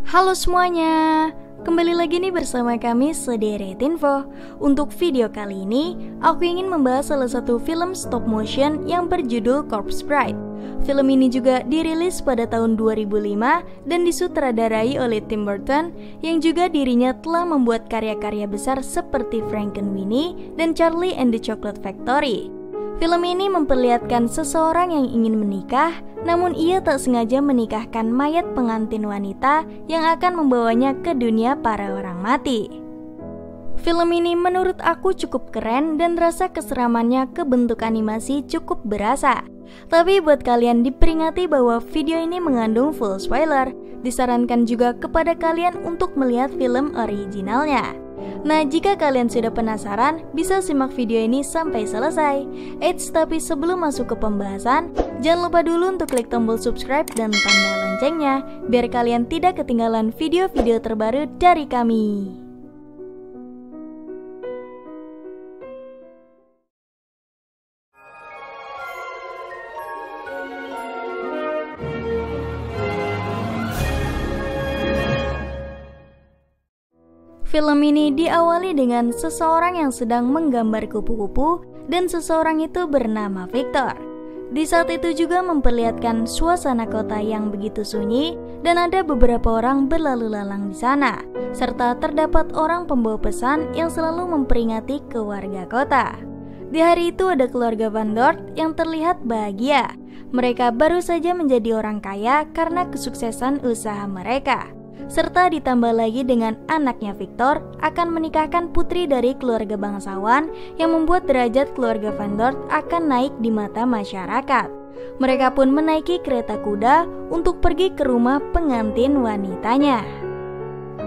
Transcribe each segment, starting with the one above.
Halo semuanya, kembali lagi nih bersama kami Sederet Info. Untuk video kali ini, aku ingin membahas salah satu film stop motion yang berjudul Corpse Bride. Film ini juga dirilis pada tahun 2005 dan disutradarai oleh Tim Burton, yang juga dirinya telah membuat karya-karya besar seperti Frankenweenie dan Charlie and the Chocolate Factory. Film ini memperlihatkan seseorang yang ingin menikah, namun ia tak sengaja menikahkan mayat pengantin wanita yang akan membawanya ke dunia para orang mati. Film ini menurut aku cukup keren dan rasa keseramannya ke bentuk animasi cukup berasa. Tapi buat kalian diperingati bahwa video ini mengandung full spoiler. Disarankan juga kepada kalian untuk melihat film originalnya. Nah, jika kalian sudah penasaran, bisa simak video ini sampai selesai. Eits, tapi sebelum masuk ke pembahasan, jangan lupa dulu untuk klik tombol subscribe dan tanda loncengnya, biar kalian tidak ketinggalan video-video terbaru dari kami. Film ini diawali dengan seseorang yang sedang menggambar kupu-kupu dan seseorang itu bernama Victor. Di saat itu juga memperlihatkan suasana kota yang begitu sunyi dan ada beberapa orang berlalu lalang di sana, serta terdapat orang pembawa pesan yang selalu memperingati ke warga kota. Di hari itu ada keluarga Van Dort yang terlihat bahagia. Mereka baru saja menjadi orang kaya karena kesuksesan usaha mereka. Serta ditambah lagi dengan anaknya Victor akan menikahkan putri dari keluarga bangsawan yang membuat derajat keluarga Van Dort akan naik di mata masyarakat. Mereka pun menaiki kereta kuda untuk pergi ke rumah pengantin wanitanya.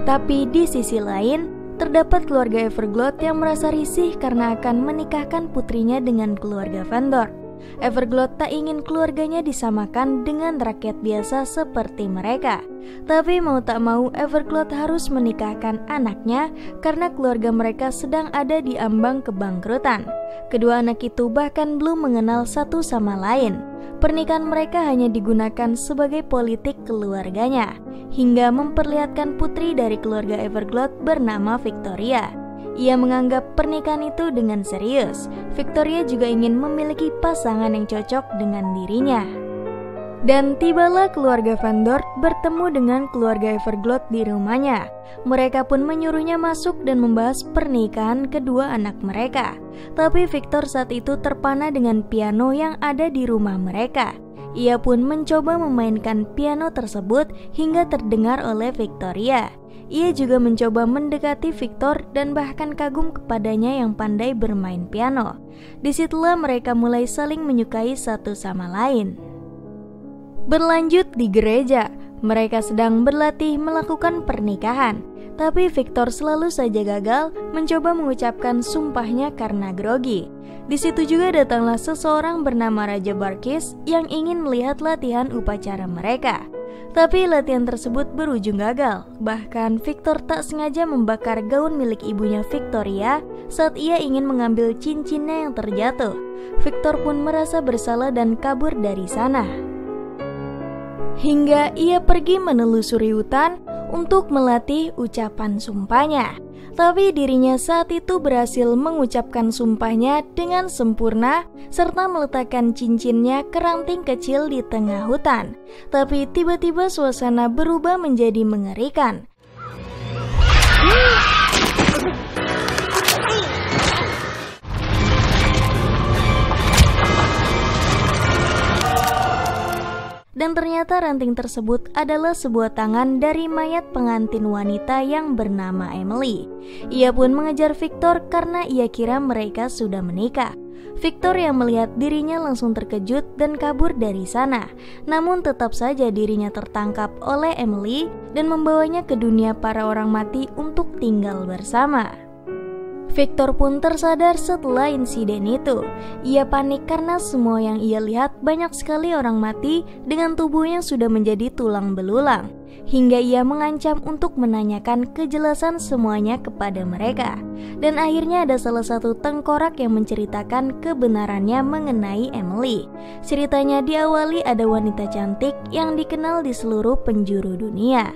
Tapi di sisi lain, terdapat keluarga Everglot yang merasa risih karena akan menikahkan putrinya dengan keluarga Van Dort. Everglot tak ingin keluarganya disamakan dengan rakyat biasa seperti mereka. Tapi mau tak mau Everglot harus menikahkan anaknya karena keluarga mereka sedang ada di ambang kebangkrutan. Kedua anak itu bahkan belum mengenal satu sama lain. Pernikahan mereka hanya digunakan sebagai politik keluarganya, hingga memperlihatkan putri dari keluarga Everglot bernama Victoria. Ia menganggap pernikahan itu dengan serius. Victoria juga ingin memiliki pasangan yang cocok dengan dirinya. Dan tibalah keluarga Van Dort bertemu dengan keluarga Everglot di rumahnya. Mereka pun menyuruhnya masuk dan membahas pernikahan kedua anak mereka. Tapi Victor saat itu terpana dengan piano yang ada di rumah mereka. Ia pun mencoba memainkan piano tersebut hingga terdengar oleh Victoria. Ia juga mencoba mendekati Victor dan bahkan kagum kepadanya yang pandai bermain piano. Disitulah mereka mulai saling menyukai satu sama lain. Berlanjut di gereja, mereka sedang berlatih melakukan pernikahan. Tapi Victor selalu saja gagal mencoba mengucapkan sumpahnya karena grogi. Di situ juga datanglah seseorang bernama Raja Barkis yang ingin melihat latihan upacara mereka. Tapi latihan tersebut berujung gagal. Bahkan Victor tak sengaja membakar gaun milik ibunya Victoria saat ia ingin mengambil cincinnya yang terjatuh. Victor pun merasa bersalah dan kabur dari sana. Hingga ia pergi menelusuri hutan untuk melatih ucapan sumpahnya. Tapi dirinya saat itu berhasil mengucapkan sumpahnya dengan sempurna serta meletakkan cincinnya ke ranting kecil di tengah hutan. Tapi tiba-tiba suasana berubah menjadi mengerikan. Dan ternyata ranting tersebut adalah sebuah tangan dari mayat pengantin wanita yang bernama Emily. Ia pun mengejar Victor karena ia kira mereka sudah menikah. Victor yang melihat dirinya langsung terkejut dan kabur dari sana. Namun tetap saja dirinya tertangkap oleh Emily dan membawanya ke dunia para orang mati untuk tinggal bersama. Victor pun tersadar setelah insiden itu. Ia panik karena semua yang ia lihat banyak sekali orang mati dengan tubuh yang sudah menjadi tulang belulang. Hingga ia mengancam untuk menanyakan kejelasan semuanya kepada mereka. Dan akhirnya ada salah satu tengkorak yang menceritakan kebenarannya mengenai Emily. Ceritanya diawali ada wanita cantik yang dikenal di seluruh penjuru dunia.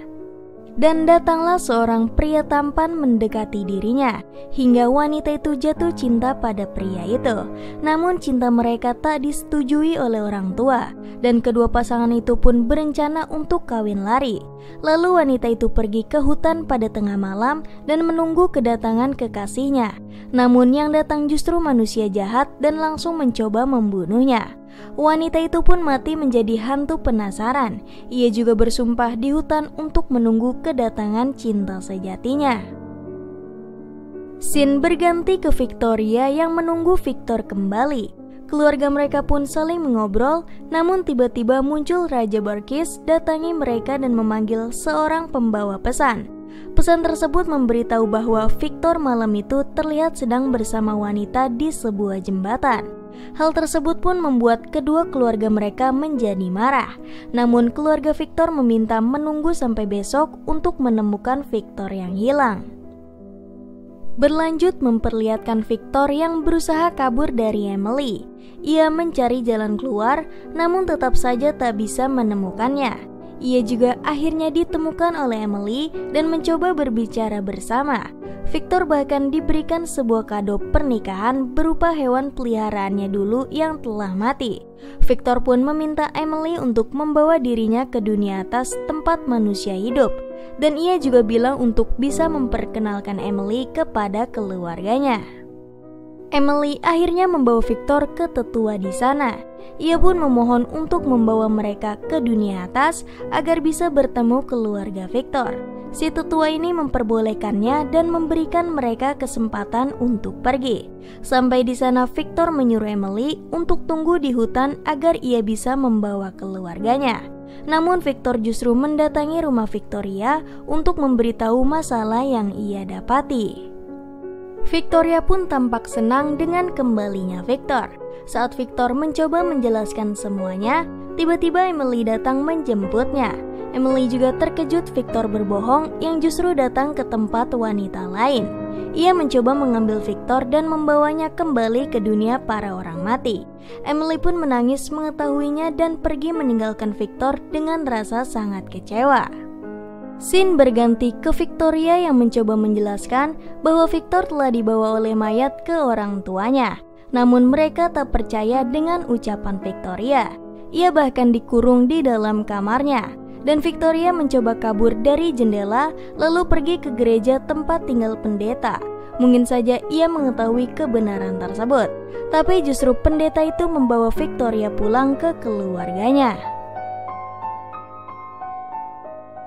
Dan datanglah seorang pria tampan mendekati dirinya, hingga wanita itu jatuh cinta pada pria itu. Namun cinta mereka tak disetujui oleh orang tua, dan kedua pasangan itu pun berencana untuk kawin lari. Lalu wanita itu pergi ke hutan pada tengah malam dan menunggu kedatangan kekasihnya. Namun yang datang justru manusia jahat dan langsung mencoba membunuhnya. Wanita itu pun mati menjadi hantu penasaran. Ia juga bersumpah di hutan untuk menunggu kedatangan cinta sejatinya. Scene berganti ke Victoria yang menunggu Victor kembali. Keluarga mereka pun saling mengobrol, namun tiba-tiba muncul Raja Barkis datangi mereka dan memanggil seorang pembawa pesan. Pesan tersebut memberitahu bahwa Victor malam itu terlihat sedang bersama wanita di sebuah jembatan. Hal tersebut pun membuat kedua keluarga mereka menjadi marah. Namun keluarga Victor meminta menunggu sampai besok untuk menemukan Victor yang hilang. Berlanjut memperlihatkan Victor yang berusaha kabur dari Emily. Ia mencari jalan keluar, namun tetap saja tak bisa menemukannya. Ia juga akhirnya ditemukan oleh Emily dan mencoba berbicara bersama. Victor bahkan diberikan sebuah kado pernikahan berupa hewan peliharaannya dulu yang telah mati. Victor pun meminta Emily untuk membawa dirinya ke dunia atas tempat manusia hidup. Dan ia juga bilang untuk bisa memperkenalkan Emily kepada keluarganya. Emily akhirnya membawa Victor ke tetua di sana. Ia pun memohon untuk membawa mereka ke dunia atas agar bisa bertemu keluarga Victor. Si tetua ini memperbolehkannya dan memberikan mereka kesempatan untuk pergi. Sampai di sana Victor menyuruh Emily untuk tunggu di hutan agar ia bisa membawa keluarganya. Namun Victor justru mendatangi rumah Victoria untuk memberitahu masalah yang ia dapati. Victoria pun tampak senang dengan kembalinya Victor. Saat Victor mencoba menjelaskan semuanya, tiba-tiba Emily datang menjemputnya. Emily juga terkejut Victor berbohong yang justru datang ke tempat wanita lain. Ia mencoba mengambil Victor dan membawanya kembali ke dunia para orang mati. Emily pun menangis mengetahuinya dan pergi meninggalkan Victor dengan rasa sangat kecewa. Scene berganti ke Victoria yang mencoba menjelaskan bahwa Victor telah dibawa oleh mayat ke orang tuanya. Namun mereka tak percaya dengan ucapan Victoria. Ia bahkan dikurung di dalam kamarnya. Dan Victoria mencoba kabur dari jendela lalu pergi ke gereja tempat tinggal pendeta. Mungkin saja ia mengetahui kebenaran tersebut. Tapi justru pendeta itu membawa Victoria pulang ke keluarganya.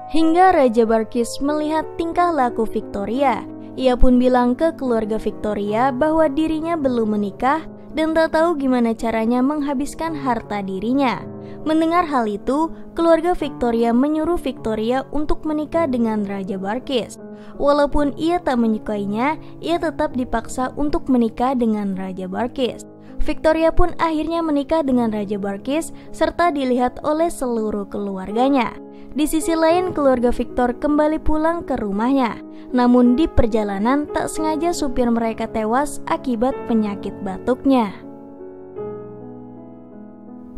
Hingga Raja Barkis melihat tingkah laku Victoria. Ia pun bilang ke keluarga Victoria bahwa dirinya belum menikah dan tak tahu gimana caranya menghabiskan harta dirinya. Mendengar hal itu, keluarga Victoria menyuruh Victoria untuk menikah dengan Raja Barkis. Walaupun ia tak menyukainya, ia tetap dipaksa untuk menikah dengan Raja Barkis. Victoria pun akhirnya menikah dengan Raja Barkis serta dilihat oleh seluruh keluarganya. Di sisi lain, keluarga Victor kembali pulang ke rumahnya. Namun di perjalanan tak sengaja supir mereka tewas akibat penyakit batuknya.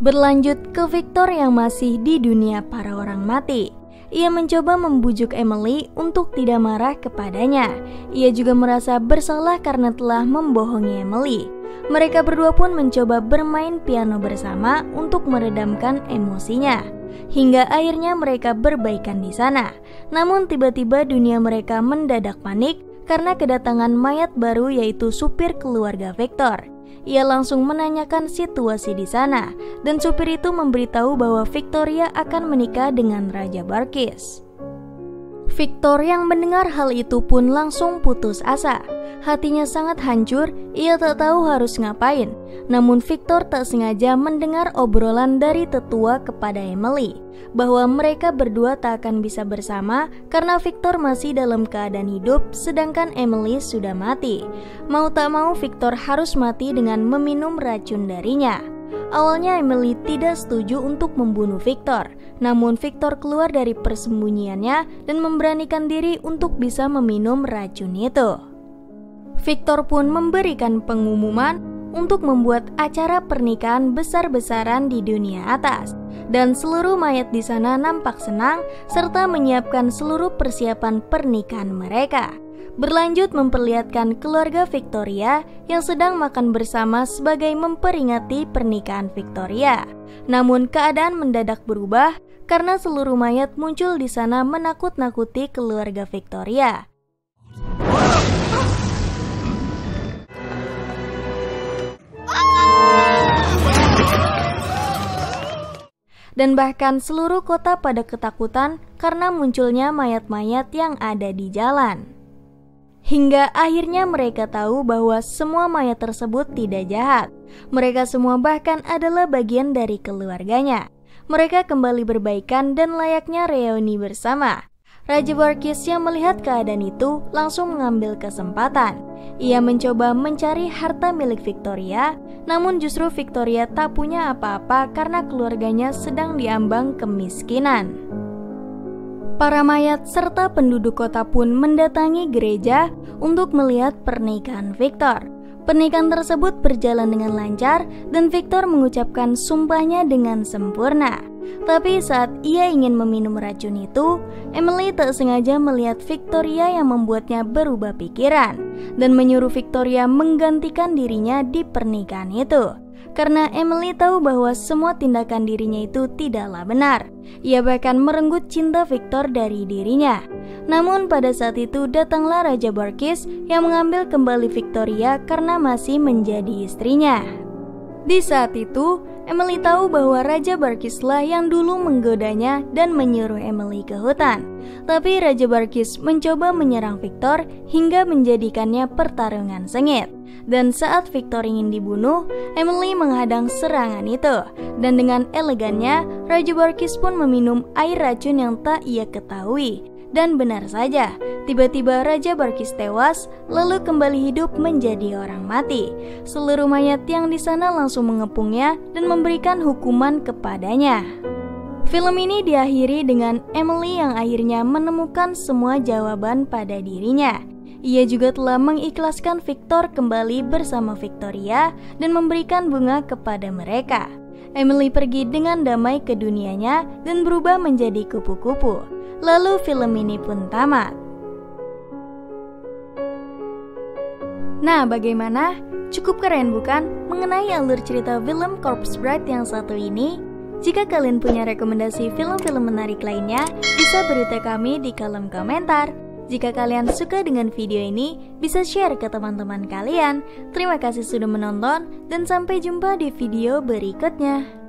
Berlanjut ke Victor yang masih di dunia para orang mati. Ia mencoba membujuk Emily untuk tidak marah kepadanya. Ia juga merasa bersalah karena telah membohongi Emily. Mereka berdua pun mencoba bermain piano bersama untuk meredamkan emosinya. Hingga akhirnya mereka berbaikan di sana. Namun tiba-tiba dunia mereka mendadak panik karena kedatangan mayat baru yaitu supir keluarga Victor. Ia langsung menanyakan situasi di sana dan supir itu memberitahu bahwa Victoria akan menikah dengan Raja Barkis. Victor yang mendengar hal itu pun langsung putus asa. Hatinya sangat hancur, ia tak tahu harus ngapain. Namun Victor tak sengaja mendengar obrolan dari tetua kepada Emily bahwa mereka berdua tak akan bisa bersama karena Victor masih dalam keadaan hidup sedangkan Emily sudah mati. Mau tak mau Victor harus mati dengan meminum racun darinya. Awalnya Emily tidak setuju untuk membunuh Victor. Namun Victor keluar dari persembunyiannya dan memberanikan diri untuk bisa meminum racun itu. Victor pun memberikan pengumuman untuk membuat acara pernikahan besar-besaran di dunia atas. Dan seluruh mayat di sana nampak senang serta menyiapkan seluruh persiapan pernikahan mereka. Berlanjut memperlihatkan keluarga Victoria yang sedang makan bersama sebagai memperingati pernikahan Victoria. Namun keadaan mendadak berubah karena seluruh mayat muncul di sana menakut-nakuti keluarga Victoria. Dan bahkan seluruh kota pada ketakutan karena munculnya mayat-mayat yang ada di jalan. Hingga akhirnya mereka tahu bahwa semua mayat tersebut tidak jahat. Mereka semua bahkan adalah bagian dari keluarganya. Mereka kembali berbaikan dan layaknya reuni bersama. Raja Barkis yang melihat keadaan itu langsung mengambil kesempatan. Ia mencoba mencari harta milik Victoria, namun justru Victoria tak punya apa-apa karena keluarganya sedang diambang kemiskinan. Para mayat serta penduduk kota pun mendatangi gereja untuk melihat pernikahan Victor. Pernikahan tersebut berjalan dengan lancar dan Victor mengucapkan sumpahnya dengan sempurna. Tapi saat ia ingin meminum racun itu, Emily tak sengaja melihat Victoria yang membuatnya berubah pikiran dan menyuruh Victoria menggantikan dirinya di pernikahan itu. Karena Emily tahu bahwa semua tindakan dirinya itu tidaklah benar. Ia bahkan merenggut cinta Victor dari dirinya. Namun pada saat itu datanglah Raja Barkis yang mengambil kembali Victoria karena masih menjadi istrinya. Di saat itu, Emily tahu bahwa Raja Barkislah yang dulu menggodanya dan menyuruh Emily ke hutan. Tapi Raja Barkis mencoba menyerang Victor hingga menjadikannya pertarungan sengit. Dan saat Victor ingin dibunuh, Emily menghadang serangan itu. Dan dengan elegannya, Raja Barkis pun meminum air racun yang tak ia ketahui. Dan benar saja, tiba-tiba Raja Barkis tewas, lalu kembali hidup menjadi orang mati. Seluruh mayat yang di sana langsung mengepungnya dan memberikan hukuman kepadanya. Film ini diakhiri dengan Emily yang akhirnya menemukan semua jawaban pada dirinya. Ia juga telah mengikhlaskan Victor kembali bersama Victoria dan memberikan bunga kepada mereka. Emily pergi dengan damai ke dunianya dan berubah menjadi kupu-kupu. Lalu film ini pun tamat. Nah, bagaimana? Cukup keren bukan mengenai alur cerita film Corpse Bride yang satu ini? Jika kalian punya rekomendasi film-film menarik lainnya, bisa beritahu kami di kolom komentar. Jika kalian suka dengan video ini, bisa share ke teman-teman kalian. Terima kasih sudah menonton dan sampai jumpa di video berikutnya.